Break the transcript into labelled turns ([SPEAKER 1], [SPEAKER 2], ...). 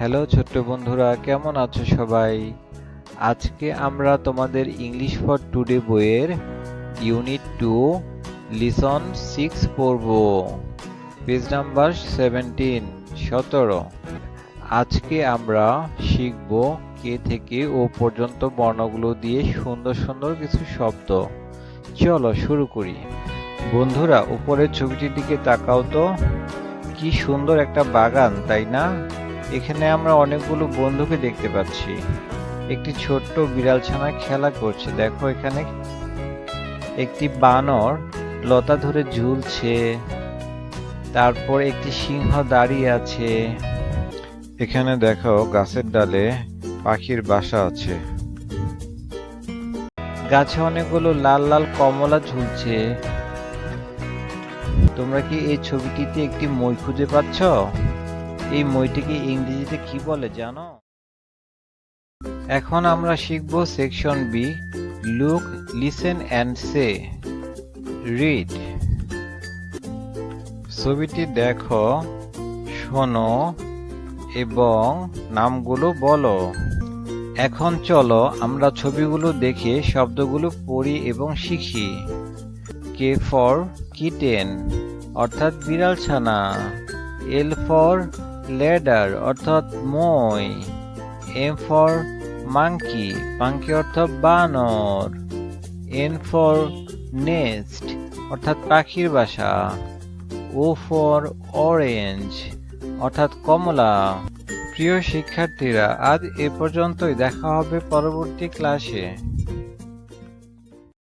[SPEAKER 1] Hello ছোট্ট বন্ধুরা, কেমন আছো সবাই? আজকে আমরা তোমাদের ইংলিশ ফর টুডে বইয়ের ইউনিট 2 লিসন 6 পড়ব। Page number 17। আজকে আমরা শিখব কে থেকে ও পর্যন্ত বর্ণগুলো দিয়ে সুন্দর সুন্দর কিছু শব্দ। চলো শুরু করি। বন্ধুরা, উপরের ছবিটির দিকে তাকাও তো। কি সুন্দর একটা বাগান, তাই না? এখানে আমরা অনেকগুলো বন্ধুকে দেখতে পাচ্ছি। একটি ছোট্ট বিড়াল ছানা খেলা করছে। দেখো, এখানে একটি বানর লতা ধরে ঝুলছে। তারপর একটি সিংহ দাঁড়িয়ে আছে। এখানে দেখো, গাছের ডালে পাখির বাসা আছে। গাছে অনেকগুলো লাল লাল কমলা ঝুলছে। তোমরা কি এই ছবিটিতে একটি মই খুঁজে পাচ্ছ? এই মইটিকে ইংরেজিতে কি বলে জানো? এখন আমরা শিখব section B, look, listen and say. Read. ছবিটি দেখো, শোনো এবং নামগুলো বলো। এখন চলো আমরা ছবিগুলো দেখে শব্দগুলো পড়ি এবং শিখি। কে ফর কিটেন অর্থাৎ বিড়াল ছানা। এল ফর লেডার অর্থাৎ মই। এম ফর মাংকি, মাংকি অর্থাৎ বানর। এন ফর নেস্ট অর্থাৎ পাখির বাসা। ও ফর অরেঞ্জ অর্থাৎ কমলা। প্রিয় শিক্ষার্থীরা, আজ এ পর্যন্তই। দেখা হবে পরবর্তী ক্লাসে।